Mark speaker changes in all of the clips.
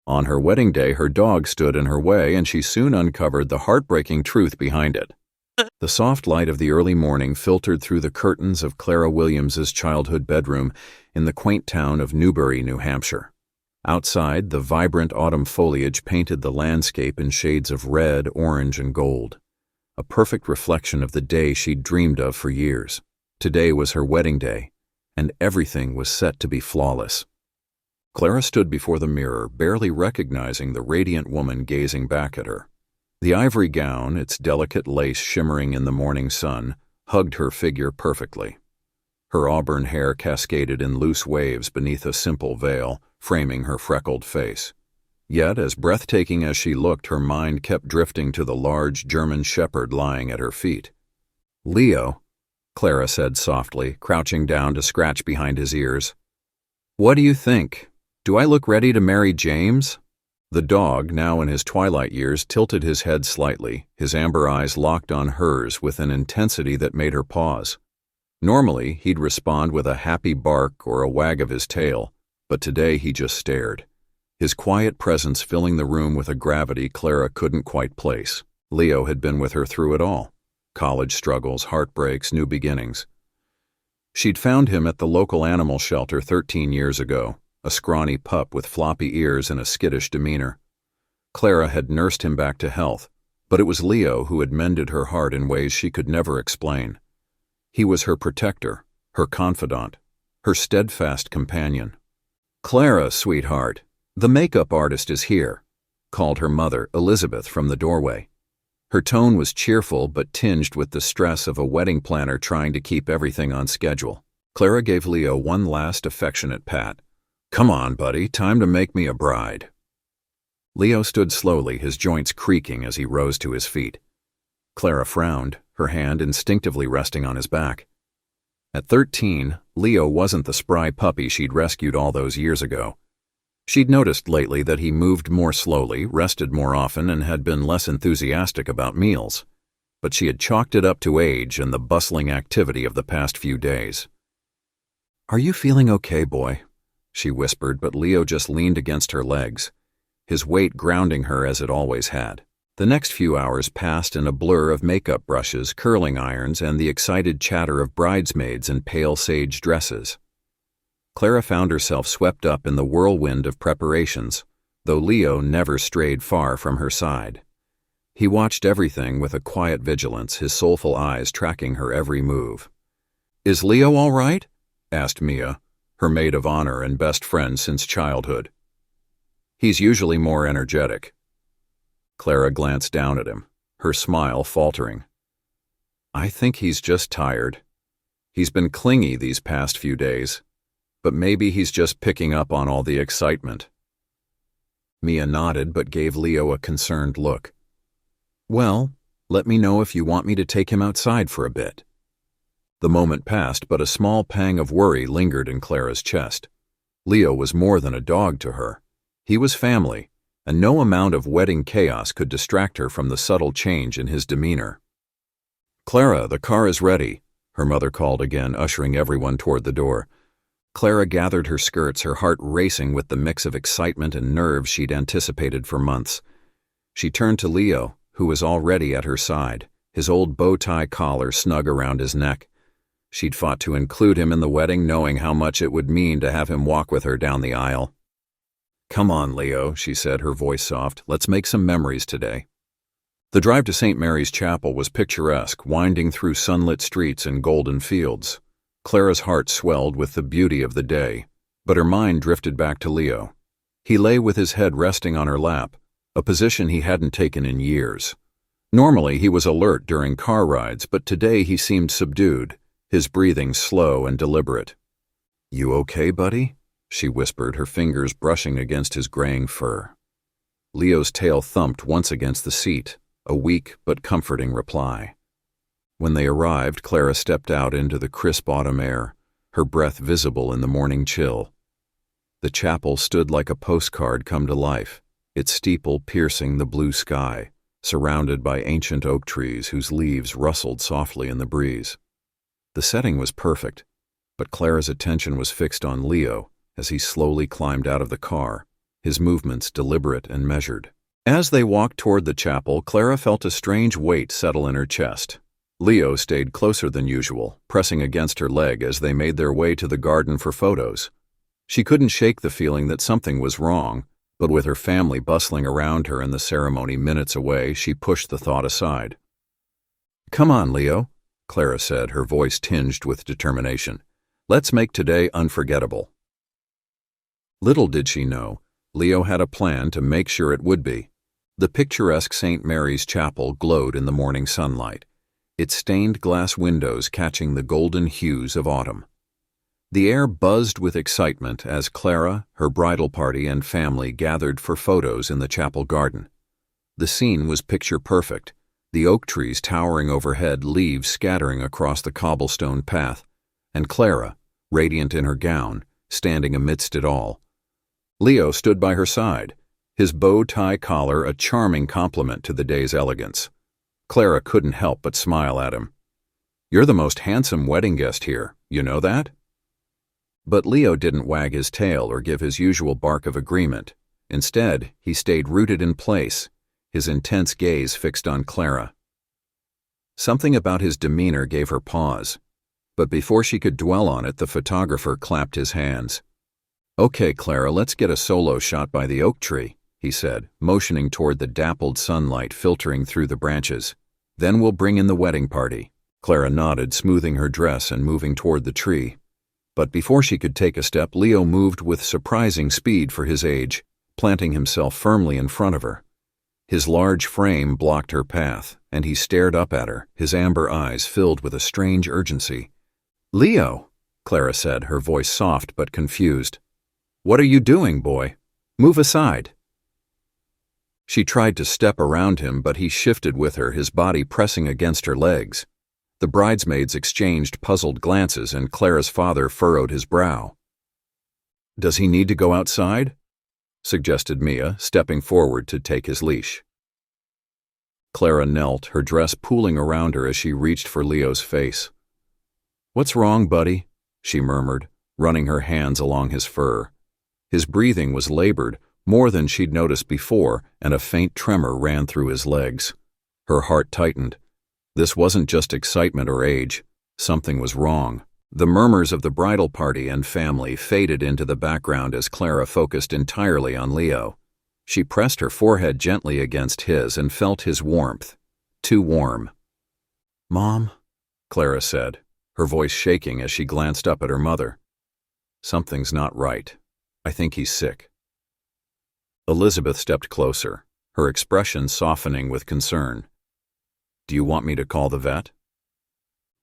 Speaker 1: On her wedding day, her dog stood in her way, and she soon uncovered the heartbreaking truth behind it. The soft light of the early morning filtered through the curtains of Clara Williams's childhood bedroom in the quaint town of Newbury, New Hampshire. Outside, the vibrant autumn foliage painted the landscape in shades of red, orange, and gold, a perfect reflection of the day she'd dreamed of for years. Today was her wedding day, and everything was set to be flawless. Clara stood before the mirror, barely recognizing the radiant woman gazing back at her. The ivory gown, its delicate lace shimmering in the morning sun, hugged her figure perfectly. Her auburn hair cascaded in loose waves beneath a simple veil, framing her freckled face. Yet, as breathtaking as she looked, her mind kept drifting to the large German shepherd lying at her feet. "Leo," Clara said softly, crouching down to scratch behind his ears. "What do you think? Do I look ready to marry James?" The dog, now in his twilight years, tilted his head slightly, his amber eyes locked on hers with an intensity that made her pause. Normally, he'd respond with a happy bark or a wag of his tail, but today he just stared, his quiet presence filling the room with a gravity Clara couldn't quite place. Leo had been with her through it all: college struggles, heartbreaks, new beginnings. She'd found him at the local animal shelter 13 years ago, a scrawny pup with floppy ears and a skittish demeanor. Clara had nursed him back to health, but it was Leo who had mended her heart in ways she could never explain. He was her protector, her confidant, her steadfast companion. "Clara, sweetheart, the makeup artist is here," called her mother, Elizabeth, from the doorway. Her tone was cheerful but tinged with the stress of a wedding planner trying to keep everything on schedule. Clara gave Leo one last affectionate pat. "Come on, buddy, time to make me a bride." Leo stood slowly, his joints creaking as he rose to his feet. Clara frowned, her hand instinctively resting on his back. At 13, Leo wasn't the spry puppy she'd rescued all those years ago. She'd noticed lately that he moved more slowly, rested more often, and had been less enthusiastic about meals. But she had chalked it up to age and the bustling activity of the past few days. "Are you feeling okay, boy?" she whispered, but Leo just leaned against her legs, his weight grounding her as it always had. The next few hours passed in a blur of makeup brushes, curling irons, and the excited chatter of bridesmaids in pale sage dresses. Clara found herself swept up in the whirlwind of preparations, though Leo never strayed far from her side. He watched everything with a quiet vigilance, his soulful eyes tracking her every move. "Is Leo all right?" asked Mia, her maid of honor and best friend since childhood. "He's usually more energetic." Clara glanced down at him, her smile faltering. "I think he's just tired. He's been clingy these past few days, but maybe he's just picking up on all the excitement." Mia nodded but gave Leo a concerned look. "Well, let me know if you want me to take him outside for a bit." The moment passed, but a small pang of worry lingered in Clara's chest. Leo was more than a dog to her. He was family, and no amount of wedding chaos could distract her from the subtle change in his demeanor. "Clara, the car is ready," her mother called again, ushering everyone toward the door. Clara gathered her skirts, her heart racing with the mix of excitement and nerves she'd anticipated for months. She turned to Leo, who was already at her side, his old bow-tie collar snug around his neck. She'd fought to include him in the wedding, knowing how much it would mean to have him walk with her down the aisle. "Come on, Leo," she said, her voice soft. "Let's make some memories today." The drive to St. Mary's Chapel was picturesque, winding through sunlit streets and golden fields. Clara's heart swelled with the beauty of the day, but her mind drifted back to Leo. He lay with his head resting on her lap, a position he hadn't taken in years. Normally he was alert during car rides, but today he seemed subdued, his breathing slow and deliberate. "You okay, buddy?" she whispered, her fingers brushing against his graying fur. Leo's tail thumped once against the seat, a weak but comforting reply. When they arrived, Clara stepped out into the crisp autumn air, her breath visible in the morning chill. The chapel stood like a postcard come to life, its steeple piercing the blue sky, surrounded by ancient oak trees whose leaves rustled softly in the breeze. The setting was perfect, but Clara's attention was fixed on Leo as he slowly climbed out of the car, his movements deliberate and measured. As they walked toward the chapel, Clara felt a strange weight settle in her chest. Leo stayed closer than usual, pressing against her leg as they made their way to the garden for photos. She couldn't shake the feeling that something was wrong, but with her family bustling around her and the ceremony minutes away, she pushed the thought aside. "Come on, Leo," Clara said, her voice tinged with determination. "Let's make today unforgettable." Little did she know, Leo had a plan to make sure it would be. The picturesque St. Mary's Chapel glowed in the morning sunlight, its stained glass windows catching the golden hues of autumn. The air buzzed with excitement as Clara, her bridal party, and family gathered for photos in the chapel garden. The scene was picture-perfect, the oak trees towering overhead, leaves scattering across the cobblestone path, and Clara, radiant in her gown, standing amidst it all. Leo stood by her side, his bow-tie collar a charming complement to the day's elegance. Clara couldn't help but smile at him. "You're the most handsome wedding guest here, you know that?" But Leo didn't wag his tail or give his usual bark of agreement. Instead, he stayed rooted in place, his intense gaze fixed on Clara. Something about his demeanor gave her pause, but before she could dwell on it, the photographer clapped his hands. "Okay, Clara, let's get a solo shot by the oak tree," he said, motioning toward the dappled sunlight filtering through the branches. "Then we'll bring in the wedding party." Clara nodded, smoothing her dress and moving toward the tree. But before she could take a step, Leo moved with surprising speed for his age, planting himself firmly in front of her. His large frame blocked her path, and he stared up at her, his amber eyes filled with a strange urgency. "Leo," Clara said, her voice soft but confused. "What are you doing, boy? Move aside." She tried to step around him, but he shifted with her, his body pressing against her legs. The bridesmaids exchanged puzzled glances, and Clara's father furrowed his brow. "Does he need to go outside?" suggested Mia, stepping forward to take his leash. Clara knelt, her dress pooling around her as she reached for Leo's face. "What's wrong, buddy?" she murmured, running her hands along his fur. His breathing was labored, more than she'd noticed before, and a faint tremor ran through his legs. Her heart tightened. This wasn't just excitement or age. Something was wrong. The murmurs of the bridal party and family faded into the background as Clara focused entirely on Leo. She pressed her forehead gently against his and felt his warmth. Too warm. "Mom," Clara said, her voice shaking as she glanced up at her mother. "Something's not right. I think he's sick." Elizabeth stepped closer, her expression softening with concern. "Do you want me to call the vet?"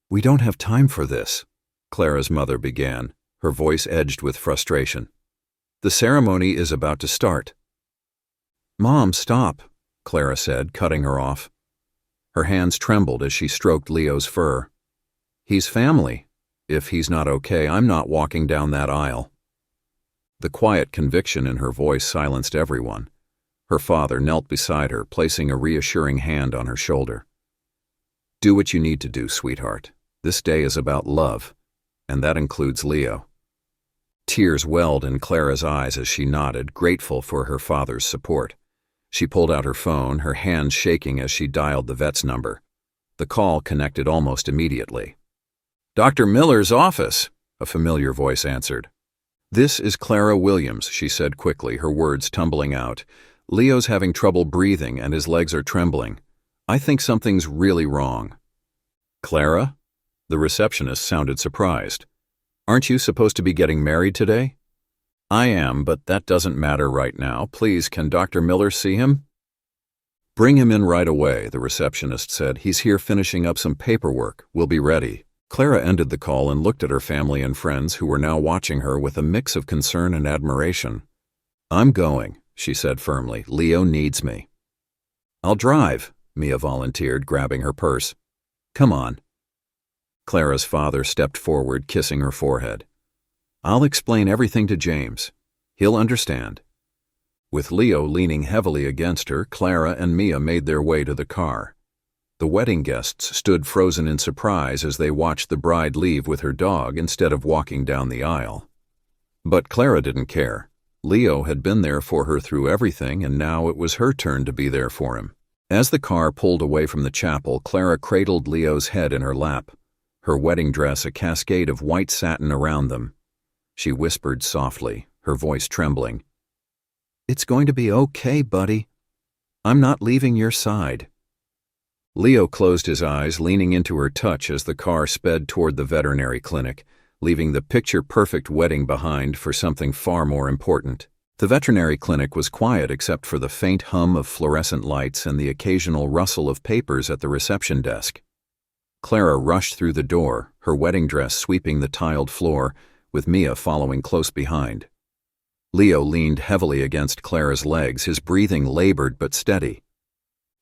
Speaker 1: "We don't have time for this," Clara's mother began, her voice edged with frustration. "The ceremony is about to start." "Mom, stop," Clara said, cutting her off. Her hands trembled as she stroked Leo's fur. "He's family. If he's not okay, I'm not walking down that aisle." The quiet conviction in her voice silenced everyone. Her father knelt beside her, placing a reassuring hand on her shoulder. "Do what you need to do, sweetheart. This day is about love, and that includes Leo." Tears welled in Clara's eyes as she nodded, grateful for her father's support. She pulled out her phone, her hands shaking as she dialed the vet's number. The call connected almost immediately. "Dr. Miller's office," a familiar voice answered. "This is Clara Williams," she said quickly, her words tumbling out. "Leo's having trouble breathing and his legs are trembling. I think something's really wrong." "Clara?" The receptionist sounded surprised. "Aren't you supposed to be getting married today?" "I am, but that doesn't matter right now. Please, can Dr. Miller see him?" "Bring him in right away," the receptionist said. "He's here finishing up some paperwork. We'll be ready." Clara ended the call and looked at her family and friends who were now watching her with a mix of concern and admiration. "I'm going," she said firmly. "Leo needs me." "I'll drive," Mia volunteered, grabbing her purse. "Come on." Clara's father stepped forward, kissing her forehead. "I'll explain everything to James. He'll understand." With Leo leaning heavily against her, Clara and Mia made their way to the car. The wedding guests stood frozen in surprise as they watched the bride leave with her dog instead of walking down the aisle. But Clara didn't care. Leo had been there for her through everything, and now it was her turn to be there for him. As the car pulled away from the chapel, Clara cradled Leo's head in her lap, her wedding dress a cascade of white satin around them. She whispered softly, her voice trembling, "It's going to be okay, buddy. I'm not leaving your side." Leo closed his eyes, leaning into her touch as the car sped toward the veterinary clinic, leaving the picture-perfect wedding behind for something far more important. The veterinary clinic was quiet except for the faint hum of fluorescent lights and the occasional rustle of papers at the reception desk. Clara rushed through the door, her wedding dress sweeping the tiled floor, with Mia following close behind. Leo leaned heavily against Clara's legs, his breathing labored but steady.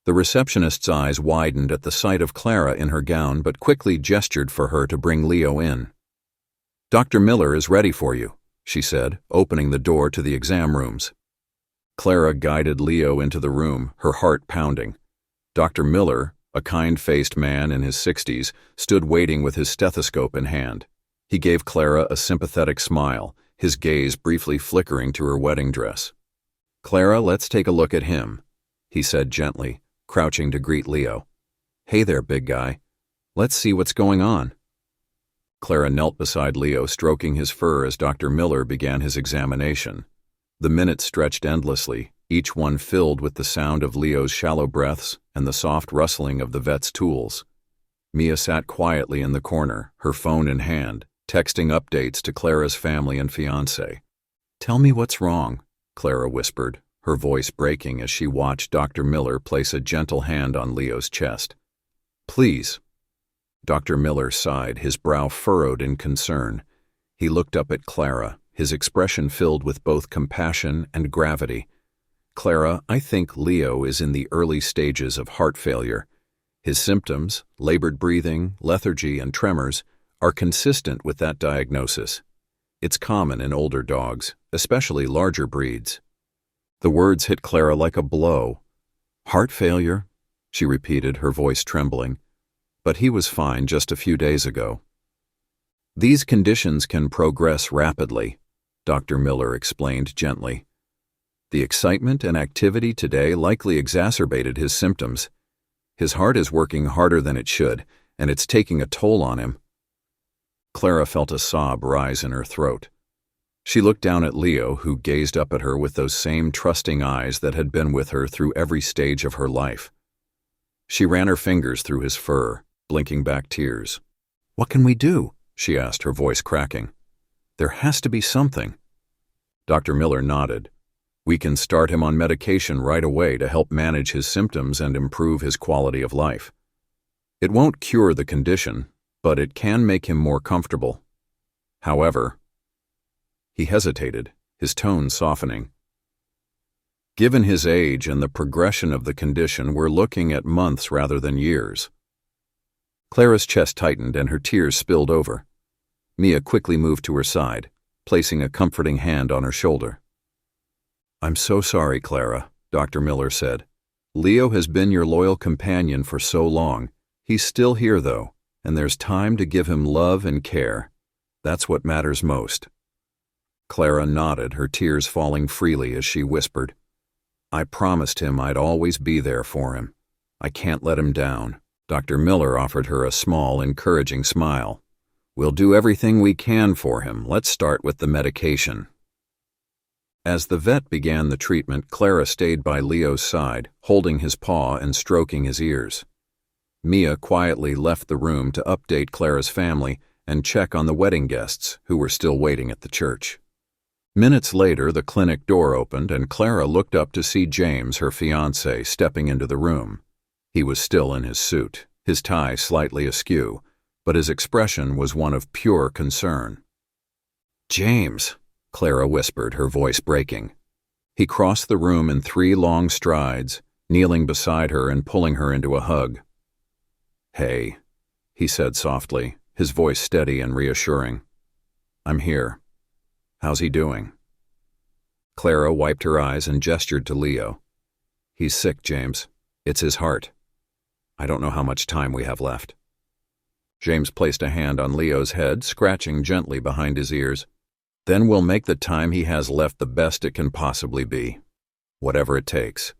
Speaker 1: The receptionist's eyes widened at the sight of Clara in her gown but quickly gestured for her to bring Leo in. "Dr. Miller is ready for you," she said, opening the door to the exam rooms. Clara guided Leo into the room, her heart pounding. Dr. Miller, a kind-faced man in his 60s, stood waiting with his stethoscope in hand. He gave Clara a sympathetic smile, his gaze briefly flickering to her wedding dress. "Clara, let's take a look at him," he said gently, crouching to greet Leo. "Hey there, big guy. Let's see what's going on." Clara knelt beside Leo, stroking his fur as Dr. Miller began his examination. The minutes stretched endlessly, each one filled with the sound of Leo's shallow breaths and the soft rustling of the vet's tools. Mia sat quietly in the corner, her phone in hand, texting updates to Clara's family and fiancé. "Tell me what's wrong," Clara whispered, her voice breaking as she watched Dr. Miller place a gentle hand on Leo's chest. "Please." Dr. Miller sighed, his brow furrowed in concern. He looked up at Clara, his expression filled with both compassion and gravity. "Clara, I think Leo is in the early stages of heart failure. His symptoms, labored breathing, lethargy, and tremors, are consistent with that diagnosis. It's common in older dogs, especially larger breeds." The words hit Clara like a blow. "Heart failure?" she repeated, her voice trembling. "But he was fine just a few days ago." "These conditions can progress rapidly," Dr. Miller explained gently. "The excitement and activity today likely exacerbated his symptoms. His heart is working harder than it should, and it's taking a toll on him." Clara felt a sob rise in her throat. She looked down at Leo, who gazed up at her with those same trusting eyes that had been with her through every stage of her life. She ran her fingers through his fur, blinking back tears. "What can we do?" she asked, her voice cracking. "There has to be something." Dr. Miller nodded. "We can start him on medication right away to help manage his symptoms and improve his quality of life. It won't cure the condition, but it can make him more comfortable. However," he hesitated, his tone softening, "given his age and the progression of the condition, we're looking at months rather than years." Clara's chest tightened and her tears spilled over. Mia quickly moved to her side, placing a comforting hand on her shoulder. "I'm so sorry, Clara," Dr. Miller said. "Leo has been your loyal companion for so long. He's still here, though, and there's time to give him love and care. That's what matters most." Clara nodded, her tears falling freely as she whispered, "I promised him I'd always be there for him. I can't let him down." Dr. Miller offered her a small, encouraging smile. "We'll do everything we can for him. Let's start with the medication." As the vet began the treatment, Clara stayed by Leo's side, holding his paw and stroking his ears. Mia quietly left the room to update Clara's family and check on the wedding guests, who were still waiting at the church. Minutes later, the clinic door opened and Clara looked up to see James, her fiancé, stepping into the room. He was still in his suit, his tie slightly askew, but his expression was one of pure concern. "James," Clara whispered, her voice breaking. He crossed the room in 3 long strides, kneeling beside her and pulling her into a hug. "Hey," he said softly, his voice steady and reassuring. "I'm here. How's he doing?" Clara wiped her eyes and gestured to Leo. "He's sick, James. It's his heart. I don't know how much time we have left." James placed a hand on Leo's head, scratching gently behind his ears. Then we'll make the time he has left the best it can possibly be, whatever it takes."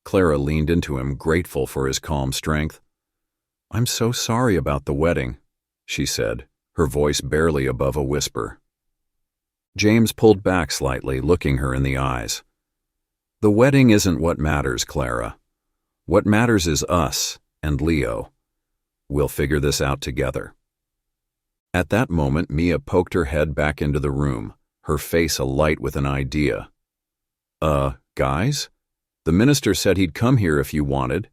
Speaker 1: Clara leaned into him, grateful for his calm strength. "I'm so sorry about the wedding," she said, her voice barely above a whisper. James pulled back slightly, looking her in the eyes. "The wedding isn't what matters, Clara. What matters is us and Leo. We'll figure this out together." At that moment, Mia poked her head back into the room, her face alight with an idea. Guys? The minister said he'd come here if you wanted.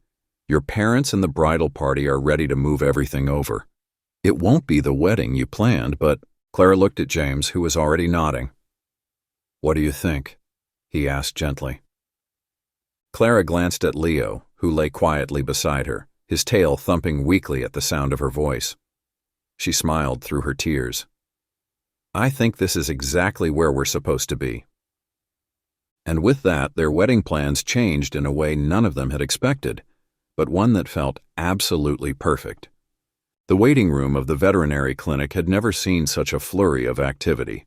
Speaker 1: Your parents and the bridal party are ready to move everything over. It won't be the wedding you planned, but—" Clara looked at James, who was already nodding. "What do you think?" he asked gently. Clara glanced at Leo, who lay quietly beside her, his tail thumping weakly at the sound of her voice. She smiled through her tears. "I think this is exactly where we're supposed to be." And with that, their wedding plans changed in a way none of them had expected, but one that felt absolutely perfect. The waiting room of the veterinary clinic had never seen such a flurry of activity.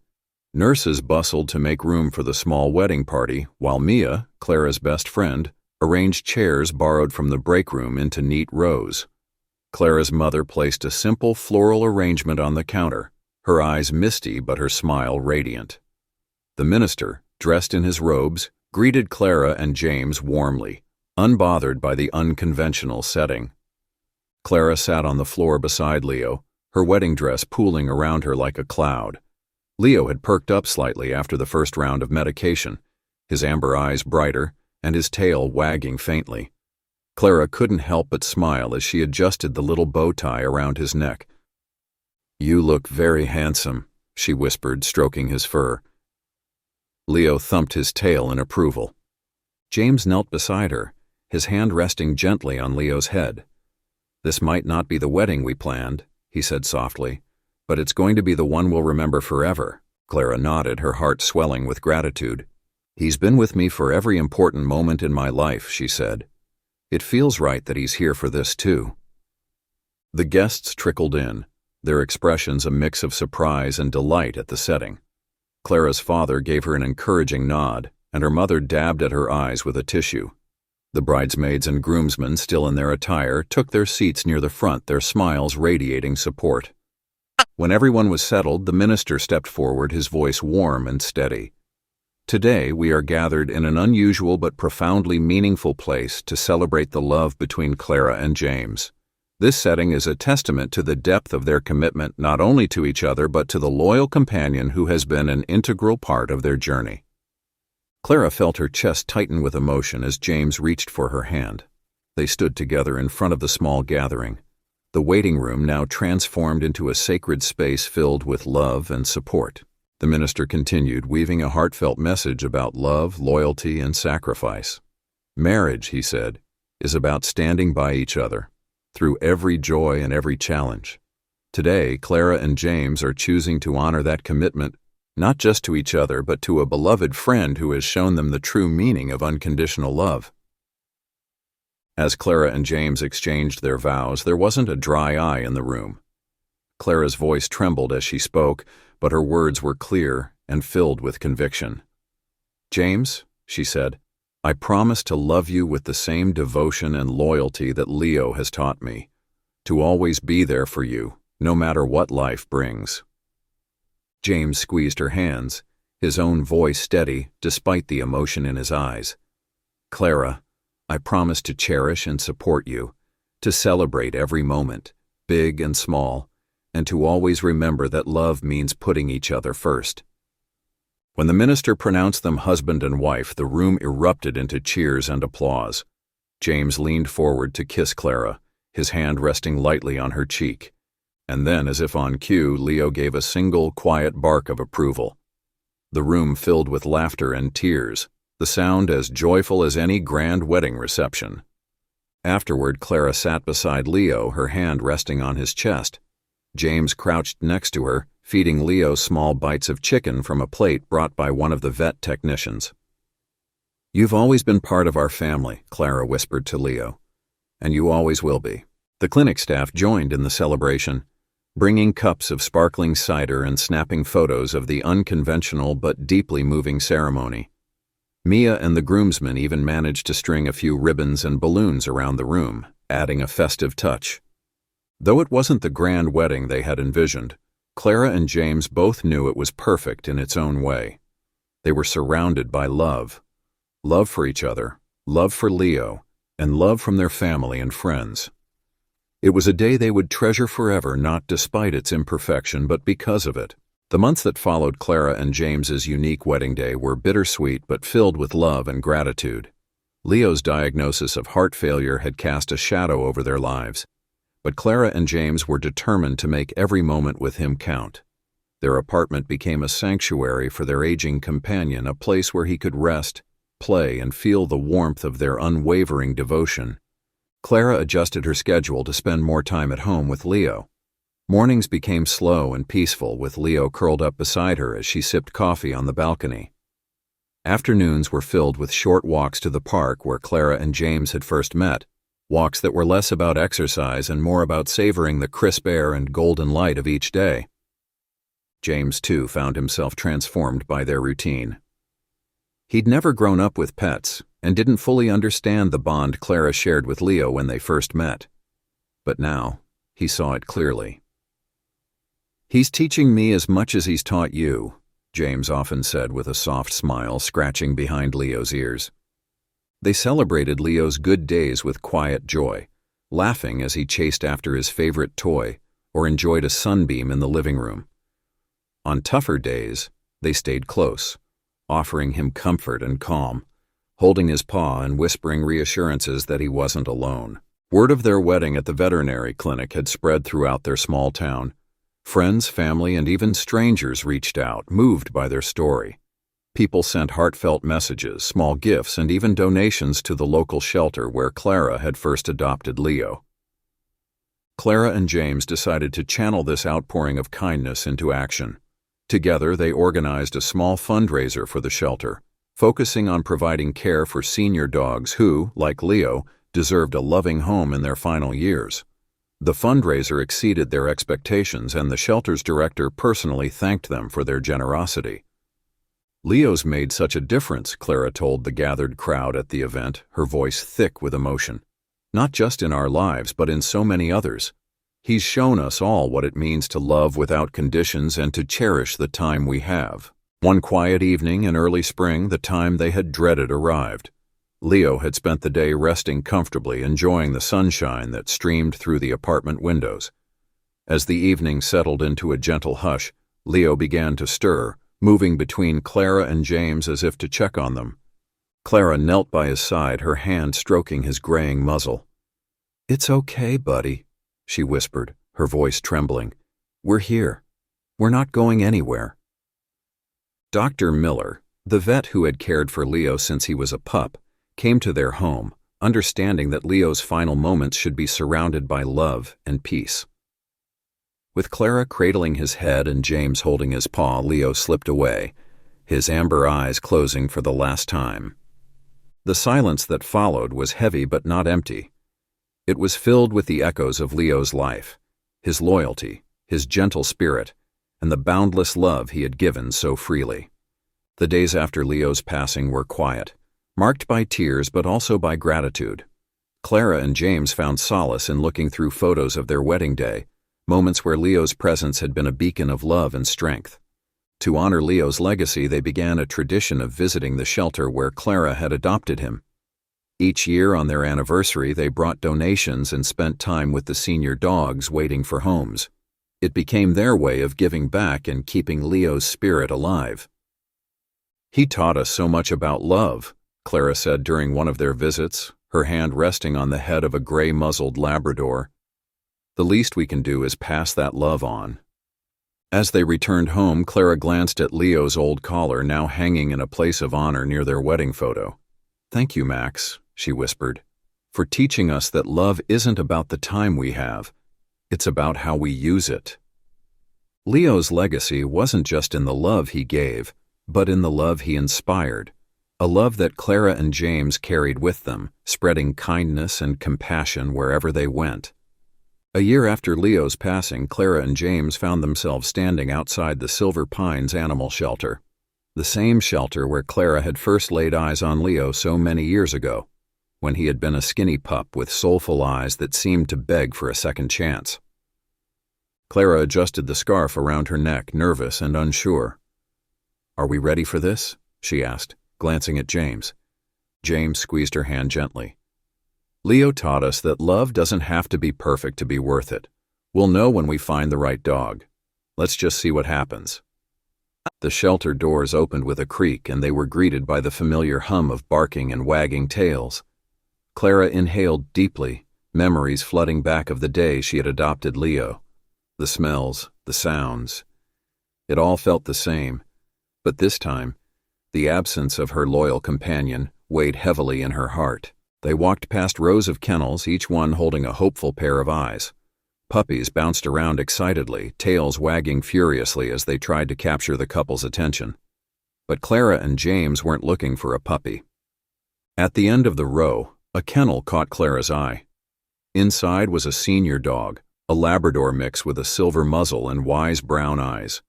Speaker 1: Nurses bustled to make room for the small wedding party, while Mia, Clara's best friend, arranged chairs borrowed from the break room into neat rows. Clara's mother placed a simple floral arrangement on the counter, her eyes misty but her smile radiant. The minister, dressed in his robes, greeted Clara and James warmly, unbothered by the unconventional setting. Clara sat on the floor beside Leo, her wedding dress pooling around her like a cloud. Leo had perked up slightly after the first round of medication, his amber eyes brighter and his tail wagging faintly. Clara couldn't help but smile as she adjusted the little bow tie around his neck. "You look very handsome," she whispered, stroking his fur. Leo thumped his tail in approval. James knelt beside her, his hand resting gently on Leo's head. "This might not be the wedding we planned," he said softly, "but it's going to be the one we'll remember forever." Clara nodded, her heart swelling with gratitude. "He's been with me for every important moment in my life," she said. "It feels right that he's here for this too." The guests trickled in, their expressions a mix of surprise and delight at the setting. Clara's father gave her an encouraging nod, and her mother dabbed at her eyes with a tissue. The bridesmaids and groomsmen, still in their attire, took their seats near the front, their smiles radiating support. When everyone was settled, the minister stepped forward, his voice warm and steady. "Today we are gathered in an unusual but profoundly meaningful place to celebrate the love between Clara and James. This setting is a testament to the depth of their commitment not only to each other but to the loyal companion who has been an integral part of their journey." Clara felt her chest tighten with emotion as James reached for her hand. They stood together in front of the small gathering, the waiting room now transformed into a sacred space filled with love and support. The minister continued, weaving a heartfelt message about love, loyalty, and sacrifice. "Marriage," he said, "is about standing by each other, through every joy and every challenge. Today, Clara and James are choosing to honor that commitment, not just to each other, but to a beloved friend who has shown them the true meaning of unconditional love." As Clara and James exchanged their vows, there wasn't a dry eye in the room. Clara's voice trembled as she spoke, but her words were clear and filled with conviction. "James," she said, "I promise to love you with the same devotion and loyalty that Leo has taught me, to always be there for you, no matter what life brings." James squeezed her hands, his own voice steady despite the emotion in his eyes. "Clara, I promise to cherish and support you, to celebrate every moment, big and small, and to always remember that love means putting each other first." When the minister pronounced them husband and wife, the room erupted into cheers and applause. James leaned forward to kiss Clara, his hand resting lightly on her cheek. And then, as if on cue, Leo gave a single, quiet bark of approval. The room filled with laughter and tears, the sound as joyful as any grand wedding reception. Afterward, Clara sat beside Leo, her hand resting on his chest. James crouched next to her, feeding Leo small bites of chicken from a plate brought by one of the vet technicians. "You've always been part of our family," Clara whispered to Leo, "and you always will be." The clinic staff joined in the celebration, bringing cups of sparkling cider and snapping photos of the unconventional but deeply moving ceremony. Mia and the groomsmen even managed to string a few ribbons and balloons around the room, adding a festive touch. Though it wasn't the grand wedding they had envisioned, Clara and James both knew it was perfect in its own way. They were surrounded by love. Love for each other, love for Leo, and love from their family and friends. It was a day they would treasure forever, not despite its imperfection, but because of it. The months that followed Clara and James's unique wedding day were bittersweet but filled with love and gratitude. Leo's diagnosis of heart failure had cast a shadow over their lives, but Clara and James were determined to make every moment with him count. Their apartment became a sanctuary for their aging companion, a place where he could rest, play, and feel the warmth of their unwavering devotion. Clara adjusted her schedule to spend more time at home with Leo. Mornings became slow and peaceful, with Leo curled up beside her as she sipped coffee on the balcony. Afternoons were filled with short walks to the park where Clara and James had first met, walks that were less about exercise and more about savoring the crisp air and golden light of each day. James, too, found himself transformed by their routine. He'd never grown up with pets and didn't fully understand the bond Clara shared with Leo when they first met. But now, he saw it clearly. "He's teaching me as much as he's taught you," James often said with a soft smile scratching behind Leo's ears. They celebrated Leo's good days with quiet joy, laughing as he chased after his favorite toy or enjoyed a sunbeam in the living room. On tougher days, they stayed close, offering him comfort and calm, holding his paw and whispering reassurances that he wasn't alone. Word of their wedding at the veterinary clinic had spread throughout their small town. Friends, family, and even strangers reached out, moved by their story. People sent heartfelt messages, small gifts, and even donations to the local shelter where Clara had first adopted Leo. Clara and James decided to channel this outpouring of kindness into action. Together, they organized a small fundraiser for the shelter, focusing on providing care for senior dogs who, like Leo, deserved a loving home in their final years. The fundraiser exceeded their expectations, and the shelter's director personally thanked them for their generosity. "Leo's made such a difference," Clara told the gathered crowd at the event, her voice thick with emotion. "Not just in our lives, but in so many others. He's shown us all what it means to love without conditions and to cherish the time we have." One quiet evening in early spring, the time they had dreaded arrived. Leo had spent the day resting comfortably, enjoying the sunshine that streamed through the apartment windows. As the evening settled into a gentle hush, Leo began to stir, moving between Clara and James as if to check on them. Clara knelt by his side, her hand stroking his graying muzzle. "It's okay, buddy," she whispered, her voice trembling. "We're here. We're not going anywhere." Dr. Miller, the vet who had cared for Leo since he was a pup, came to their home, understanding that Leo's final moments should be surrounded by love and peace. With Clara cradling his head and James holding his paw, Leo slipped away, his amber eyes closing for the last time. The silence that followed was heavy but not empty. It was filled with the echoes of Leo's life, his loyalty, his gentle spirit, and the boundless love he had given so freely. The days after Leo's passing were quiet, marked by tears but also by gratitude. Clara and James found solace in looking through photos of their wedding day, moments where Leo's presence had been a beacon of love and strength. To honor Leo's legacy, they began a tradition of visiting the shelter where Clara had adopted him. Each year on their anniversary, they brought donations and spent time with the senior dogs waiting for homes. It became their way of giving back and keeping Leo's spirit alive. "He taught us so much about love," Clara said during one of their visits, her hand resting on the head of a gray-muzzled Labrador. "The least we can do is pass that love on." As they returned home, Clara glanced at Leo's old collar, now hanging in a place of honor near their wedding photo. "Thank you, Max," she whispered, "for teaching us that love isn't about the time we have. It's about how we use it." Leo's legacy wasn't just in the love he gave, but in the love he inspired. A love that Clara and James carried with them, spreading kindness and compassion wherever they went. A year after Leo's passing, Clara and James found themselves standing outside the Silver Pines animal shelter, the same shelter where Clara had first laid eyes on Leo so many years ago, when he had been a skinny pup with soulful eyes that seemed to beg for a second chance. Clara adjusted the scarf around her neck, nervous and unsure. "Are we ready for this?" she asked, glancing at James. James squeezed her hand gently. "Leo taught us that love doesn't have to be perfect to be worth it. We'll know when we find the right dog. Let's just see what happens." The shelter doors opened with a creak, and they were greeted by the familiar hum of barking and wagging tails. Clara inhaled deeply, memories flooding back of the day she had adopted Leo. The smells, the sounds. It all felt the same, but this time, the absence of her loyal companion weighed heavily in her heart. They walked past rows of kennels, each one holding a hopeful pair of eyes. Puppies bounced around excitedly, tails wagging furiously as they tried to capture the couple's attention. But Clara and James weren't looking for a puppy. At the end of the row, a kennel caught Clara's eye. Inside was a senior dog, a Labrador mix with a silver muzzle and wise brown eyes.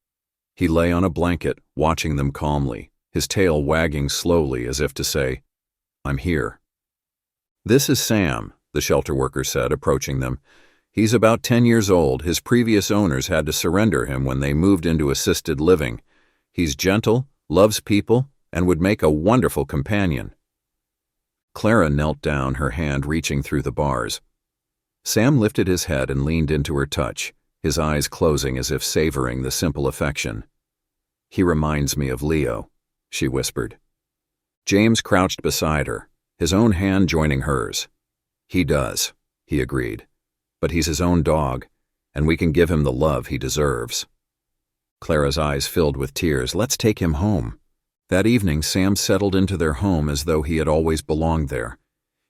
Speaker 1: He lay on a blanket, watching them calmly, his tail wagging slowly as if to say, "I'm here." "This is Sam," the shelter worker said, approaching them. "He's about 10 years old. His previous owners had to surrender him when they moved into assisted living. He's gentle, loves people, and would make a wonderful companion." Clara knelt down, her hand reaching through the bars. Sam lifted his head and leaned into her touch, his eyes closing as if savoring the simple affection. "He reminds me of Leo," she whispered. James crouched beside her, his own hand joining hers. "He does," he agreed. "But he's his own dog, and we can give him the love he deserves." Clara's eyes filled with tears. "Let's take him home." That evening, Sam settled into their home as though he had always belonged there.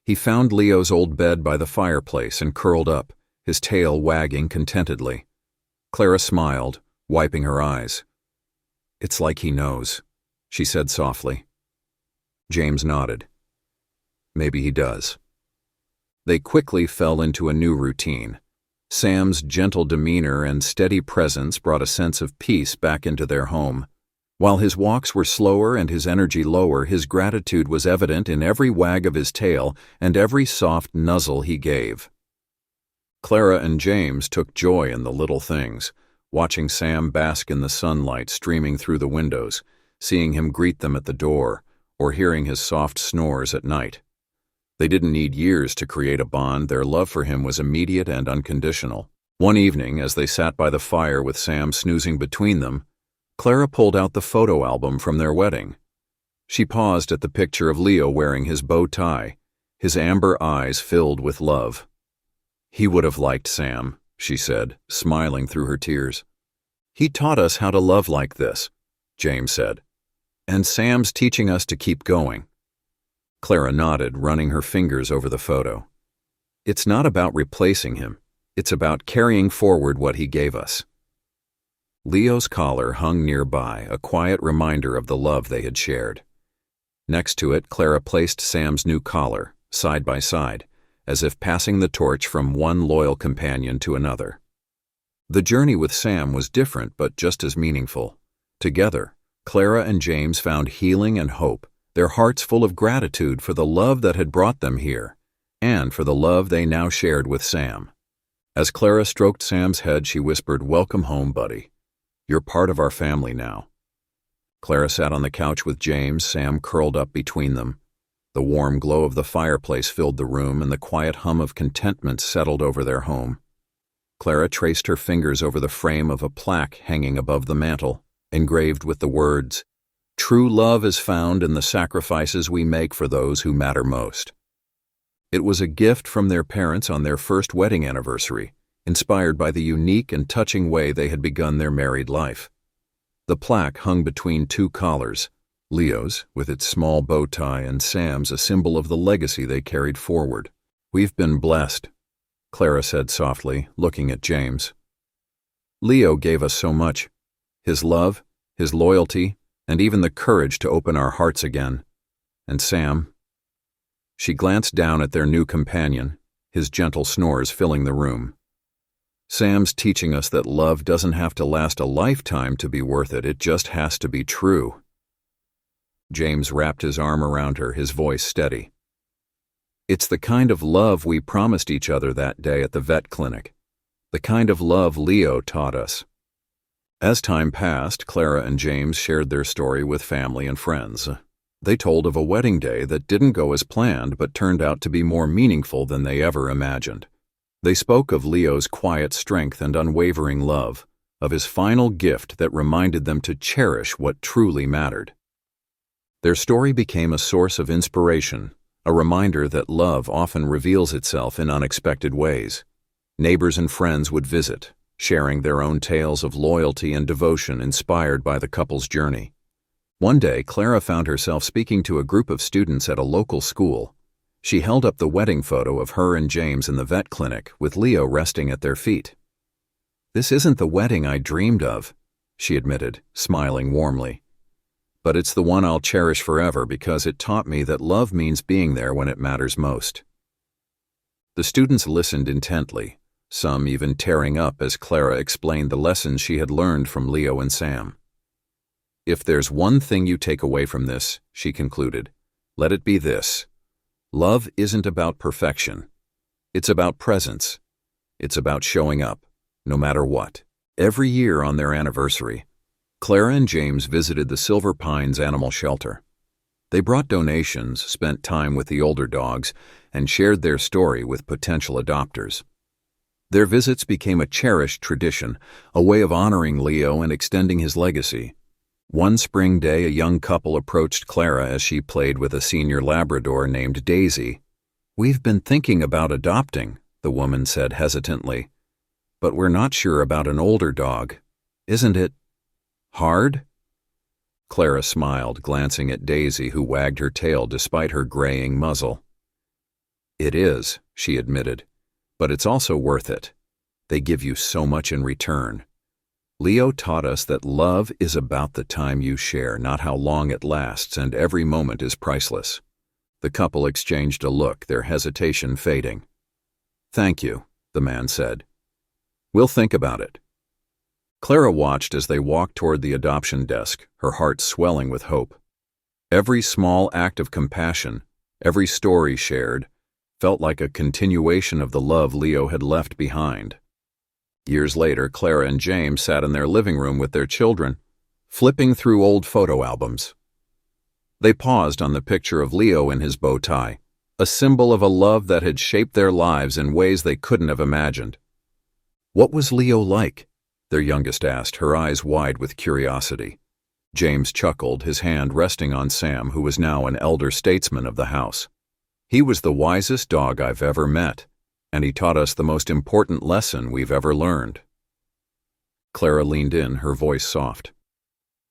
Speaker 1: He found Leo's old bed by the fireplace and curled up, his tail wagging contentedly. Clara smiled, wiping her eyes. "It's like he knows," she said softly. James nodded. "Maybe he does." They quickly fell into a new routine. Sam's gentle demeanor and steady presence brought a sense of peace back into their home. While his walks were slower and his energy lower, his gratitude was evident in every wag of his tail and every soft nuzzle he gave. Clara and James took joy in the little things, watching Sam bask in the sunlight streaming through the windows, seeing him greet them at the door, or hearing his soft snores at night. They didn't need years to create a bond. Their love for him was immediate and unconditional. One evening, as they sat by the fire with Sam snoozing between them, Clara pulled out the photo album from their wedding. She paused at the picture of Leo wearing his bow tie, his amber eyes filled with love. "He would have liked Sam," she said, smiling through her tears. "He taught us how to love like this," James said. "And Sam's teaching us to keep going." Clara nodded, running her fingers over the photo. "It's not about replacing him. It's about carrying forward what he gave us." Leo's collar hung nearby, a quiet reminder of the love they had shared. Next to it, Clara placed Sam's new collar, side by side, as if passing the torch from one loyal companion to another. The journey with Sam was different but just as meaningful. Together, Clara and James found healing and hope, their hearts full of gratitude for the love that had brought them here, and for the love they now shared with Sam. As Clara stroked Sam's head, she whispered, "Welcome home, buddy. You're part of our family now." Clara sat on the couch with James, Sam curled up between them. The warm glow of the fireplace filled the room, and the quiet hum of contentment settled over their home. Clara traced her fingers over the frame of a plaque hanging above the mantel, engraved with the words, "True love is found in the sacrifices we make for those who matter most." It was a gift from their parents on their first wedding anniversary, inspired by the unique and touching way they had begun their married life. The plaque hung between two collars, Leo's, with its small bow tie, and Sam's, a symbol of the legacy they carried forward. "We've been blessed," Clara said softly, looking at James. "Leo gave us so much. His love, his loyalty, and even the courage to open our hearts again. And Sam..." She glanced down at their new companion, his gentle snores filling the room. Sam's teaching us that love doesn't have to last a lifetime to be worth it, it just has to be true. James wrapped his arm around her, his voice steady. It's the kind of love we promised each other that day at the vet clinic. The kind of love Leo taught us. As time passed, Clara and James shared their story with family and friends. They told of a wedding day that didn't go as planned but turned out to be more meaningful than they ever imagined. They spoke of Leo's quiet strength and unwavering love, of his final gift that reminded them to cherish what truly mattered. Their story became a source of inspiration, a reminder that love often reveals itself in unexpected ways. Neighbors and friends would visit, sharing their own tales of loyalty and devotion inspired by the couple's journey. One day, Clara found herself speaking to a group of students at a local school. She held up the wedding photo of her and James in the vet clinic, with Leo resting at their feet. "This isn't the wedding I dreamed of," she admitted, smiling warmly. "But it's the one I'll cherish forever because it taught me that love means being there when it matters most." The students listened intently, some even tearing up as Clara explained the lessons she had learned from Leo and Sam. "If there's one thing you take away from this," she concluded, "let it be this. Love isn't about perfection. It's about presence. It's about showing up, no matter what." Every year on their anniversary, Clara and James visited the Silver Pines Animal Shelter. They brought donations, spent time with the older dogs, and shared their story with potential adopters. Their visits became a cherished tradition, a way of honoring Leo and extending his legacy. One spring day, a young couple approached Clara as she played with a senior Labrador named Daisy. "We've been thinking about adopting," the woman said hesitantly, "but we're not sure about an older dog. Isn't it hard?" Clara smiled, glancing at Daisy, who wagged her tail despite her graying muzzle. "It is," she admitted, "but it's also worth it. They give you so much in return. Leo taught us that love is about the time you share, not how long it lasts, and every moment is priceless." The couple exchanged a look, their hesitation fading. "Thank you," the man said. "We'll think about it." Clara watched as they walked toward the adoption desk, her heart swelling with hope. Every small act of compassion, every story shared, felt like a continuation of the love Leo had left behind. Years later, Clara and James sat in their living room with their children, flipping through old photo albums. They paused on the picture of Leo in his bow tie, a symbol of a love that had shaped their lives in ways they couldn't have imagined. "What was Leo like?" their youngest asked, her eyes wide with curiosity. James chuckled, his hand resting on Sam, who was now an elder statesman of the house. "He was the wisest dog I've ever met, and he taught us the most important lesson we've ever learned." Clara leaned in, her voice soft.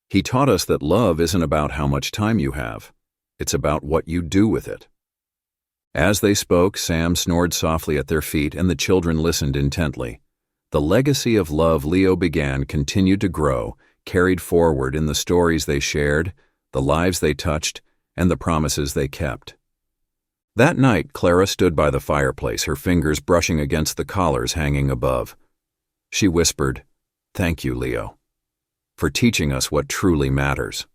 Speaker 1: "He taught us that love isn't about how much time you have. It's about what you do with it." As they spoke, Sam snored softly at their feet, and the children listened intently. The legacy of love Leo began continued to grow, carried forward in the stories they shared, the lives they touched, and the promises they kept. That night, Clara stood by the fireplace, her fingers brushing against the collars hanging above. She whispered, "Thank you, Leo, for teaching us what truly matters."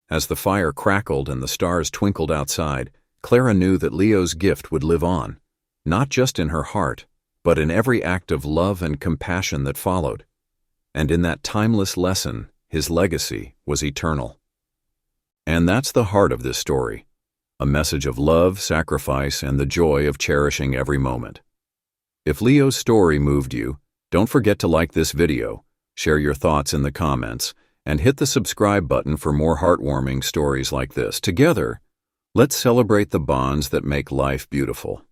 Speaker 1: As the fire crackled and the stars twinkled outside, Clara knew that Leo's gift would live on, not just in her heart, but in every act of love and compassion that followed. And in that timeless lesson, his legacy was eternal. And that's the heart of this story. A message of love, sacrifice, and the joy of cherishing every moment. If Leo's story moved you, don't forget to like this video, share your thoughts in the comments, and hit the subscribe button for more heartwarming stories like this. Together, let's celebrate the bonds that make life beautiful.